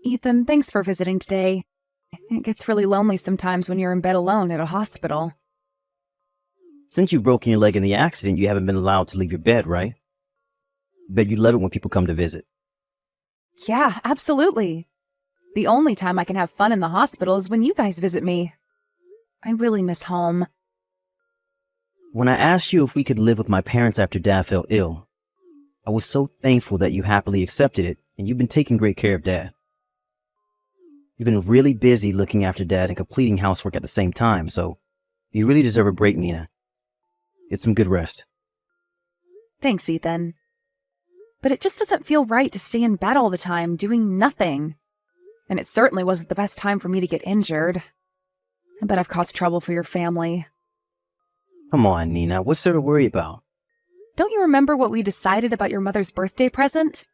Ethan, thanks for visiting today. It gets really lonely sometimes when you're in bed alone at a hospital. Since you've broken your leg in the accident, you haven't been allowed to leave your bed, right? Bet you love it when people come to visit. Yeah, absolutely. The only time I can have fun in the hospital is when you guys visit me. I really miss home. When I asked you if we could live with my parents after Dad fell ill, I was so thankful that you happily accepted it, and you've been taking great care of Dad. You've been really busy looking after Dad and completing housework at the same time, so you really deserve a break, Nina. Get some good rest. Thanks, Ethan. But it just doesn't feel right to stay in bed all the time, doing nothing. And it certainly wasn't the best time for me to get injured. I bet I've caused trouble for your family. Come on, Nina, what's there to worry about? Don't you remember what we decided about your mother's birthday present?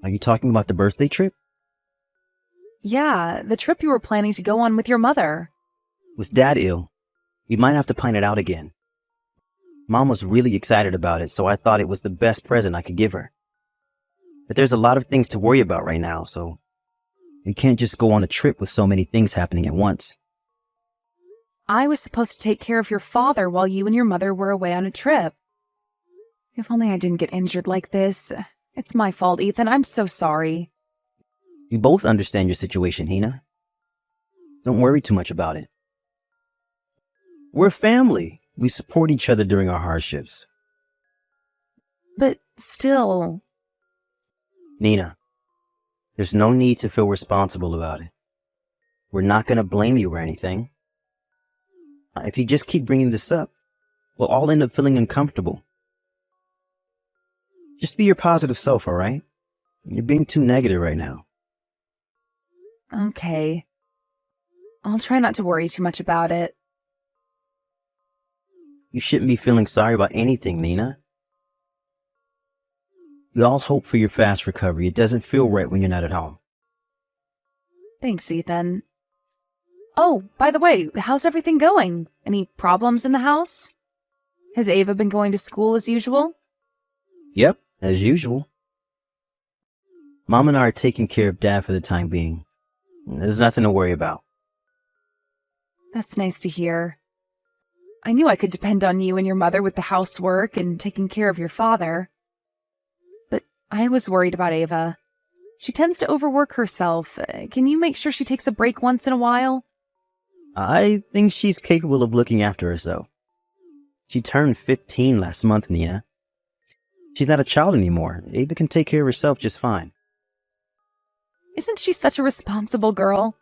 Are you talking about the birthday trip? Yeah, the trip you were planning to go on with your mother. Was Dad ill? We might have to plan it out again. Mom was really excited about it, so I thought it was the best present I could give her. But there's a lot of things to worry about right now, so we can't just go on a trip with so many things happening at once. I was supposed to take care of your father while you and your mother were away on a trip. If only I didn't get injured like this. It's my fault, Ethan. I'm so sorry. We both understand your situation, Hina. Don't worry too much about it. We're family. We support each other during our hardships. But still... Nina, there's no need to feel responsible about it. We're not going to blame you or anything. If you just keep bringing this up, we'll all end up feeling uncomfortable. Just be your positive self, all right? You're being too negative right now. Okay. I'll try not to worry too much about it. You shouldn't be feeling sorry about anything, Nina. We all hope for your fast recovery. It doesn't feel right when you're not at home. Thanks, Ethan. Oh, by the way, how's everything going? Any problems in the house? Has Ava been going to school as usual? Yep, as usual. Mom and I are taking care of Dad for the time being. There's nothing to worry about. That's nice to hear. I knew I could depend on you and your mother with the housework and taking care of your father. But I was worried about Ava. She tends to overwork herself. Can you make sure she takes a break once in a while? I think she's capable of looking after herself. She turned 15 last month, Nina. She's not a child anymore. Ava can take care of herself just fine. Isn't she such a responsible girl?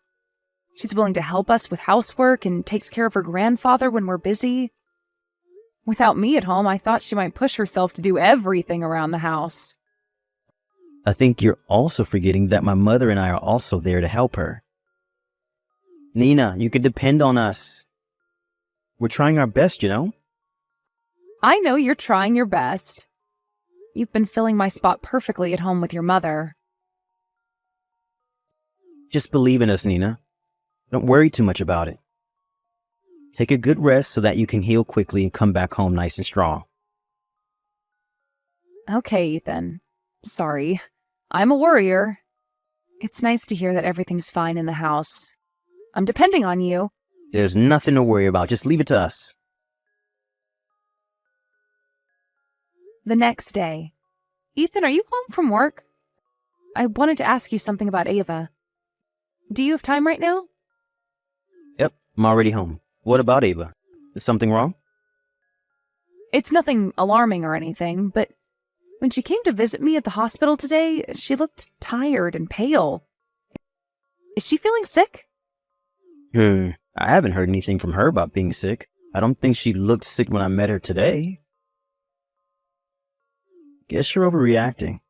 She's willing to help us with housework and takes care of her grandfather when we're busy. Without me at home, I thought she might push herself to do everything around the house. I think you're also forgetting that my mother and I are also there to help her. Nina, you can depend on us. We're trying our best, you know? I know you're trying your best. You've been filling my spot perfectly at home with your mother. Just believe in us, Nina. Don't worry too much about it. Take a good rest so that you can heal quickly and come back home nice and strong. Okay, Ethan. Sorry. I'm a worrier. It's nice to hear that everything's fine in the house. I'm depending on you. There's nothing to worry about. Just leave it to us. The next day. Ethan, are you home from work? I wanted to ask you something about Ava. Do you have time right now? Yep, I'm already home. What about Ava? Is something wrong? It's nothing alarming or anything, but when she came to visit me at the hospital today, she looked tired and pale. Is she feeling sick? I haven't heard anything from her about being sick. I don't think she looked sick when I met her today. Guess you're overreacting.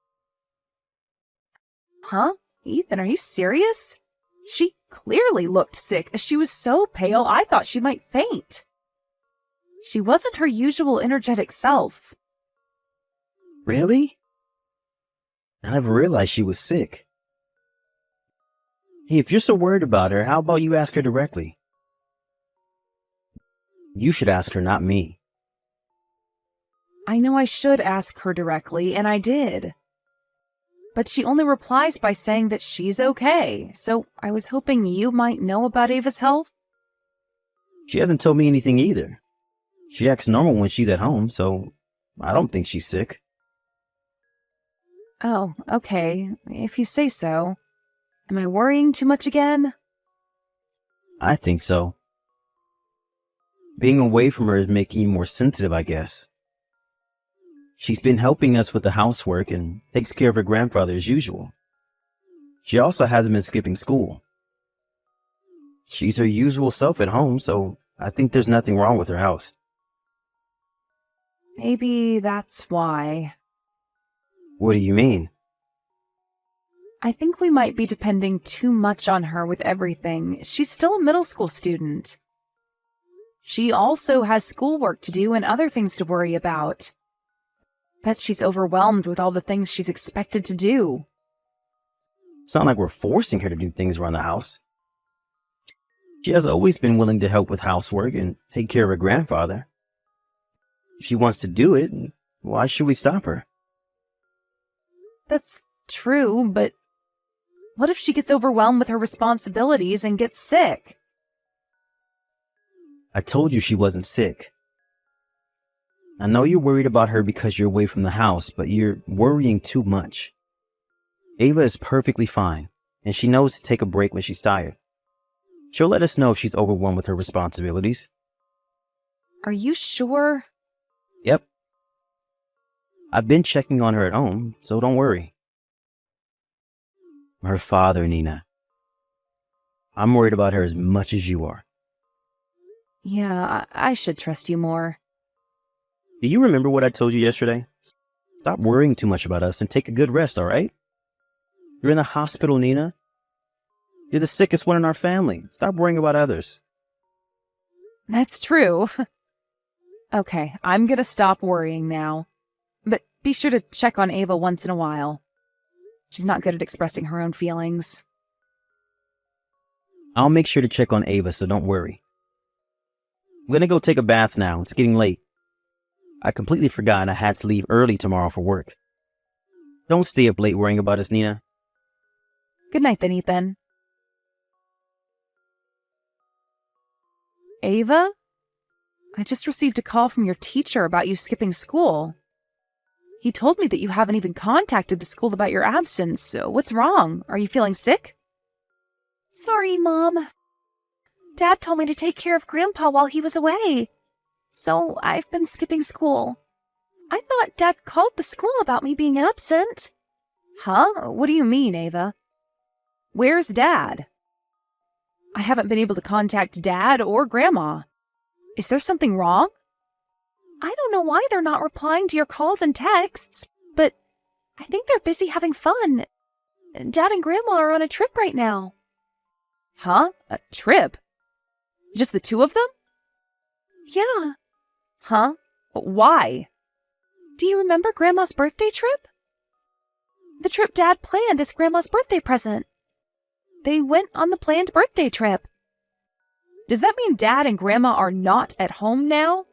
Huh? Ethan, are you serious? She clearly looked sick. She was so pale, I thought she might faint. She wasn't her usual energetic self. Really? I never realized she was sick. Hey, if you're so worried about her, how about you ask her directly? You should ask her, not me. I know I should ask her directly, and I did. but she only replies by saying that she's okay, so I was hoping you might know about Ava's health. She hasn't told me anything either. She acts normal when she's at home, so I don't think she's sick. Oh, okay, if you say so. Am I worrying too much again? I think so. Being away from her is making you more sensitive, I guess. She's been helping us with the housework and takes care of her grandfather as usual. She also hasn't been skipping school. She's her usual self at home, so I think there's nothing wrong with her house. Maybe that's why. What do you mean? I think we might be depending too much on her with everything. She's still a middle school student. She also has schoolwork to do and other things to worry about. Bet she's overwhelmed with all the things she's expected to do. It's not like we're forcing her to do things around the house. She has always been willing to help with housework and take care of her grandfather. If she wants to do it, why should we stop her? That's true, but what if she gets overwhelmed with her responsibilities and gets sick? I told you she wasn't sick. I know you're worried about her because you're away from the house, but you're worrying too much. Ava is perfectly fine, and she knows to take a break when she's tired. She'll let us know if she's overwhelmed with her responsibilities. Are you sure? Yep. I've been checking on her at home, so don't worry. Her father, Nina. I'm worried about her as much as you are. Yeah, I should trust you more. Do you remember what I told you yesterday? Stop worrying too much about us and take a good rest, all right? You're in the hospital, Nina. You're the sickest one in our family. Stop worrying about others. That's true. Okay, I'm gonna stop worrying now. But be sure to check on Ava once in a while. She's not good at expressing her own feelings. I'll make sure to check on Ava, so don't worry. I'm gonna go take a bath now. It's getting late. I completely forgot I had to leave early tomorrow for work. Don't stay up late worrying about us, Nina. Good night then, Ethan. Ava? I just received a call from your teacher about you skipping school. He told me that you haven't even contacted the school about your absence. So what's wrong? Are you feeling sick? Sorry, Mom. Dad told me to take care of Grandpa while he was away. So I've been skipping school. I thought Dad called the school about me being absent. Huh? What do you mean, Ava? Where's Dad? I haven't been able to contact Dad or Grandma. Is there something wrong? I don't know why they're not replying to your calls and texts, but I think they're busy having fun. Dad and Grandma are on a trip right now. Huh? A trip? Just the two of them? Yeah. Huh? Why? Do you remember Grandma's birthday trip? The trip Dad planned as Grandma's birthday present. They went on the planned birthday trip. Does that mean Dad and Grandma are not at home now?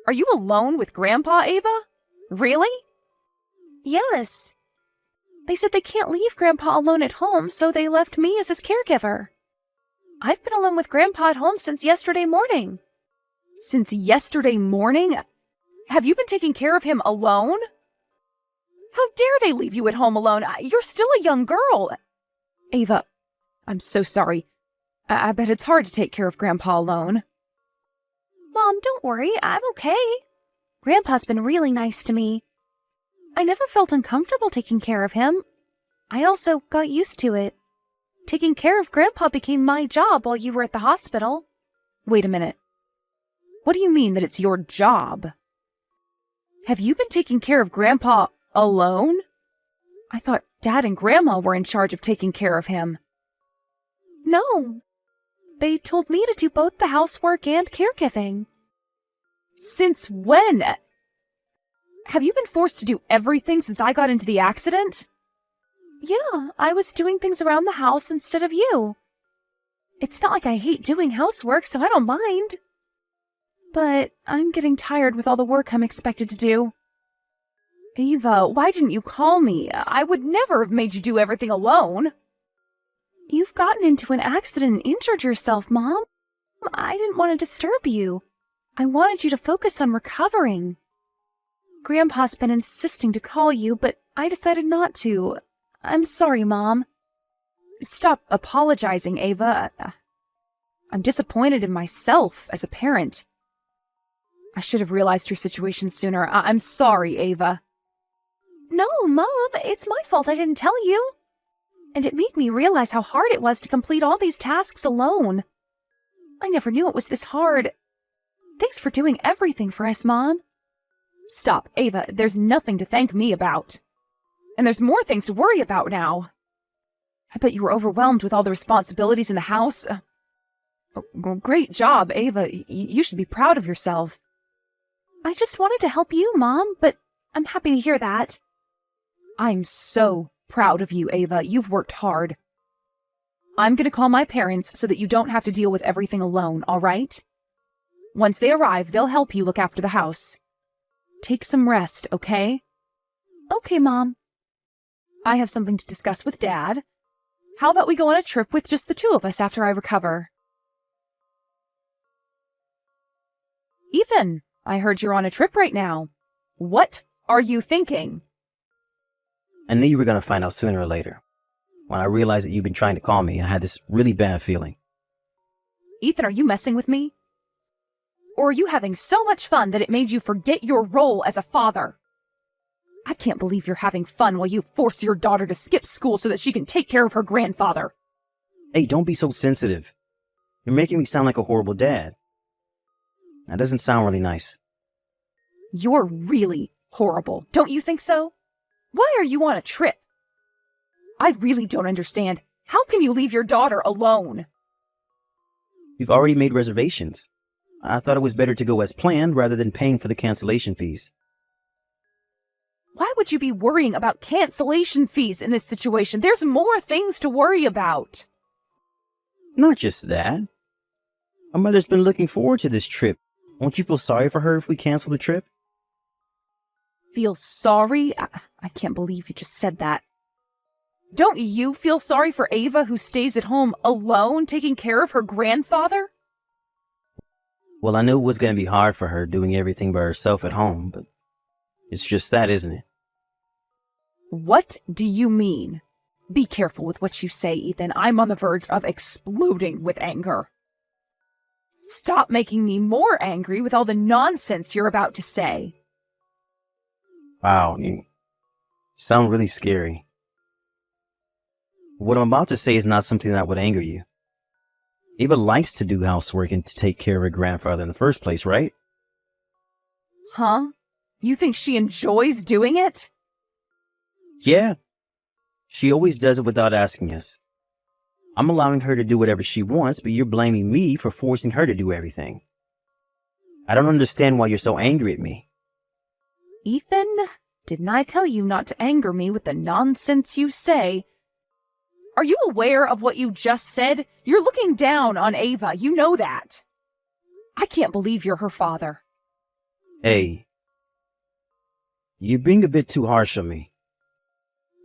Are you alone with Grandpa, Ava? Really? Yes. They said they can't leave Grandpa alone at home, so they left me as his caregiver. I've been alone with Grandpa at home since yesterday morning. Since yesterday morning? Have you been taking care of him alone? How dare they leave you at home alone? You're still a young girl. Ava, I'm so sorry. I bet it's hard to take care of Grandpa alone. Mom, don't worry. I'm okay. Grandpa's been really nice to me. I never felt uncomfortable taking care of him. I also got used to it. Taking care of Grandpa became my job while you were at the hospital. Wait a minute. What do you mean that it's your job? Have you been taking care of Grandpa alone? I thought Dad and Grandma were in charge of taking care of him. No. They told me to do both the housework and caregiving. Since when? Have you been forced to do everything since I got into the accident? Yeah, I was doing things around the house instead of you. It's not like I hate doing housework, so I don't mind. But I'm getting tired with all the work I'm expected to do. Ava, why didn't you call me? I would never have made you do everything alone. You've gotten into an accident and injured yourself, Mom. I didn't want to disturb you. I wanted you to focus on recovering. Grandpa's been insisting to call you, but I decided not to. I'm sorry, Mom. Stop apologizing, Ava. I'm disappointed in myself as a parent. I should have realized your situation sooner. I'm sorry, Ava. No, Mom, it's my fault I didn't tell you. And it made me realize how hard it was to complete all these tasks alone. I never knew it was this hard. Thanks for doing everything for us, Mom. Stop, Ava. There's nothing to thank me about. And there's more things to worry about now. I bet you were overwhelmed with all the responsibilities in the house. Great job, Ava. You should be proud of yourself. I just wanted to help you, Mom, but I'm happy to hear that. I'm so proud of you, Ava. You've worked hard. I'm going to call my parents so that you don't have to deal with everything alone, all right? Once they arrive, they'll help you look after the house. Take some rest, okay? Okay, Mom. I have something to discuss with Dad. How about we go on a trip with just the two of us after I recover? Ethan, I heard you're on a trip right now. What are you thinking? I knew you were going to find out sooner or later. When I realized that you've been trying to call me, I had this really bad feeling. Ethan, are you messing with me? Or are you having so much fun that it made you forget your role as a father? I can't believe you're having fun while you force your daughter to skip school so that she can take care of her grandfather. Hey, don't be so sensitive. You're making me sound like a horrible dad. That doesn't sound really nice. You're really horrible, don't you think so? Why are you on a trip? I really don't understand. How can you leave your daughter alone? We've already made reservations. I thought it was better to go as planned rather than paying for the cancellation fees. Why would you be worrying about cancellation fees in this situation? There's more things to worry about. Not just that. Our mother's been looking forward to this trip. Won't you feel sorry for her if we cancel the trip? Feel sorry? I can't believe you just said that. Don't you feel sorry for Ava who stays at home alone taking care of her grandfather? Well, I knew it was going to be hard for her doing everything by herself at home, but it's just that, isn't it? What do you mean? Be careful with what you say, Ethan. I'm on the verge of exploding with anger. Stop making me more angry with all the nonsense you're about to say. Wow, you sound really scary. What I'm about to say is not something that would anger you. Ava likes to do housework and to take care of her grandfather in the first place, right? Huh? You think she enjoys doing it? Yeah. She always does it without asking us. I'm allowing her to do whatever she wants, but you're blaming me for forcing her to do everything. I don't understand why you're so angry at me. Ethan, didn't I tell you not to anger me with the nonsense you say? Are you aware of what you just said? You're looking down on Ava, you know that. I can't believe you're her father. Hey, you're being a bit too harsh on me.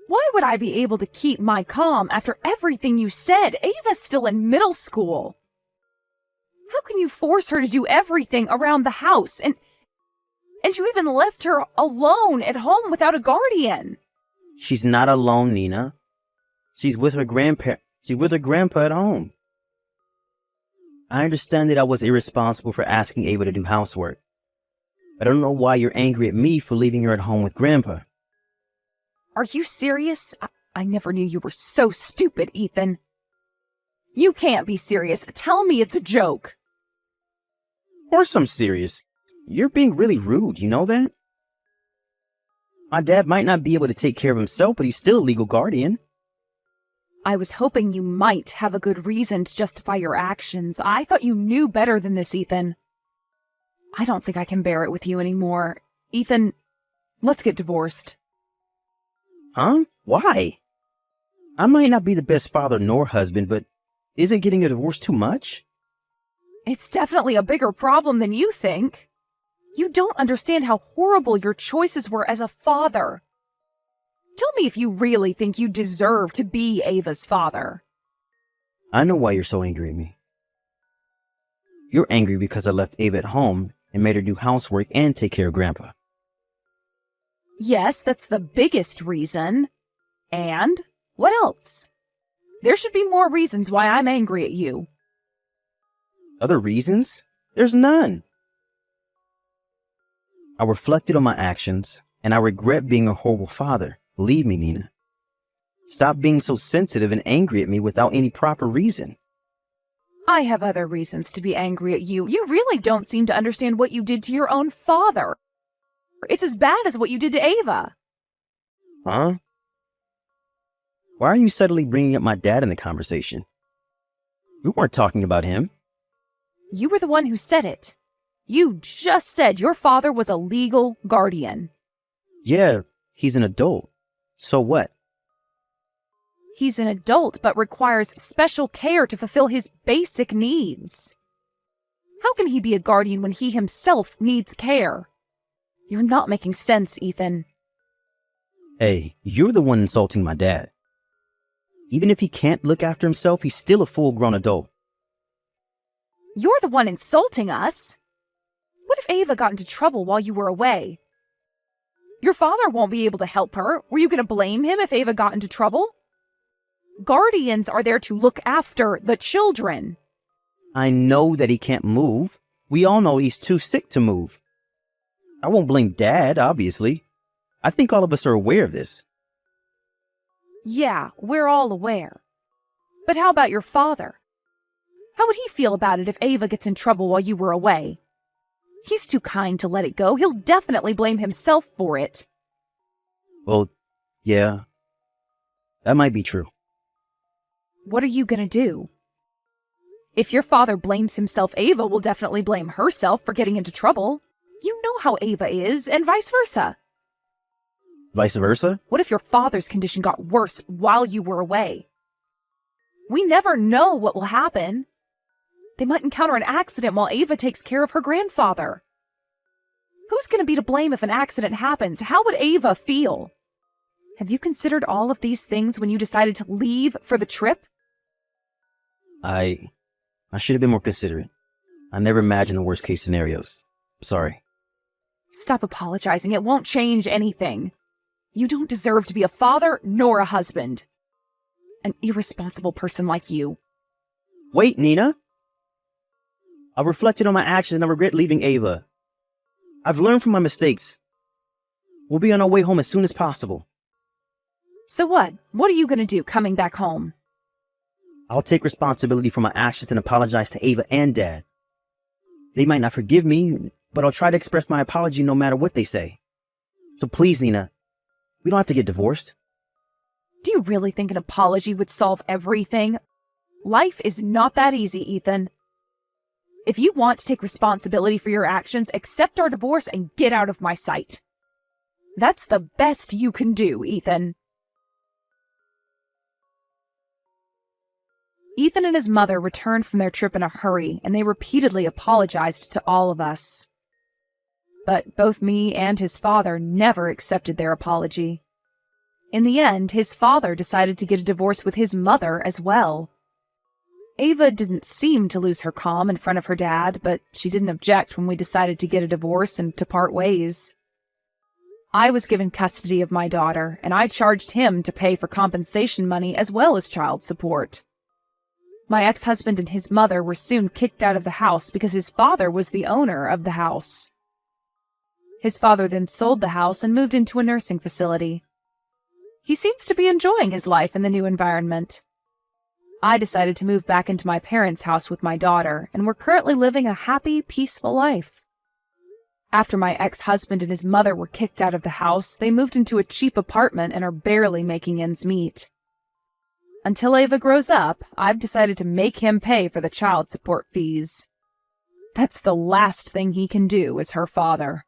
Why would I be able to keep my calm after everything you said? Ava's still in middle school. How can you force her to do everything around the house? And you even left her alone at home without a guardian. She's not alone, Nina. She's with her grandpa at home. I understand that I was irresponsible for asking Ava to do housework. I don't know why you're angry at me for leaving her at home with Grandpa. Are you serious? I never knew you were so stupid, Ethan. You can't be serious. Tell me it's a joke. Of course I'm serious. You're being really rude, you know that? My dad might not be able to take care of himself, but he's still a legal guardian. I was hoping you might have a good reason to justify your actions. I thought you knew better than this, Ethan. I don't think I can bear it with you anymore. Ethan, let's get divorced. Huh? Why? I might not be the best father nor husband, but isn't getting a divorce too much? It's definitely a bigger problem than you think. You don't understand how horrible your choices were as a father. Tell me if you really think you deserve to be Ava's father. I know why you're so angry at me. You're angry because I left Ava at home and made her do housework and take care of Grandpa. Yes, that's the biggest reason. And what else? There should be more reasons why I'm angry at you. Other reasons? There's none. I reflected on my actions, and I regret being a horrible father. Believe me, Nina. Stop being so sensitive and angry at me without any proper reason. I have other reasons to be angry at you. You really don't seem to understand what you did to your own father. It's as bad as what you did to Ava. Huh? Why are you suddenly bringing up my dad in the conversation? We weren't talking about him. You were the one who said it. You just said your father was a legal guardian. Yeah, he's an adult. So what? He's an adult but requires special care to fulfill his basic needs. How can he be a guardian when he himself needs care? You're not making sense, Ethan. Hey, you're the one insulting my dad. Even if he can't look after himself, he's still a full-grown adult. You're the one insulting us. What if Ava got into trouble while you were away? Your father won't be able to help her. Were you going to blame him if Ava got into trouble? Guardians are there to look after the children. I know that he can't move. We all know he's too sick to move. I won't blame Dad, obviously. I think all of us are aware of this. Yeah, we're all aware. But how about your father? How would he feel about it if Ava gets in trouble while you were away? He's too kind to let it go. He'll definitely blame himself for it. Well, yeah, that might be true. What are you gonna do? If your father blames himself, Ava will definitely blame herself for getting into trouble. You know how Ava is, and vice versa. Vice versa? What if your father's condition got worse while you were away? We never know what will happen. They might encounter an accident while Ava takes care of her grandfather. Who's going to be to blame if an accident happens? How would Ava feel? Have you considered all of these things when you decided to leave for the trip? I should have been more considerate. I never imagined the worst case scenarios. Sorry. Stop apologizing. It won't change anything. You don't deserve to be a father nor a husband. An irresponsible person like you. Wait, Nina. I've reflected on my actions and I regret leaving Ava. I've learned from my mistakes. We'll be on our way home as soon as possible. So what? What are you going to do coming back home? I'll take responsibility for my actions and apologize to Ava and Dad. They might not forgive me, but I'll try to express my apology no matter what they say. So please, Nina, we don't have to get divorced. Do you really think an apology would solve everything? Life is not that easy, Ethan. If you want to take responsibility for your actions, accept our divorce and get out of my sight. That's the best you can do, Ethan. Ethan and his mother returned from their trip in a hurry, and they repeatedly apologized to all of us. But both me and his father never accepted their apology. In the end, his father decided to get a divorce with his mother as well. Ava didn't seem to lose her calm in front of her dad, but she didn't object when we decided to get a divorce and to part ways. I was given custody of my daughter, and I charged him to pay for compensation money as well as child support. My ex-husband and his mother were soon kicked out of the house because his father was the owner of the house. His father then sold the house and moved into a nursing facility. He seems to be enjoying his life in the new environment. I decided to move back into my parents' house with my daughter, and we're currently living a happy, peaceful life. After my ex-husband and his mother were kicked out of the house, they moved into a cheap apartment and are barely making ends meet. Until Ava grows up, I've decided to make him pay for the child support fees. That's the last thing he can do as her father.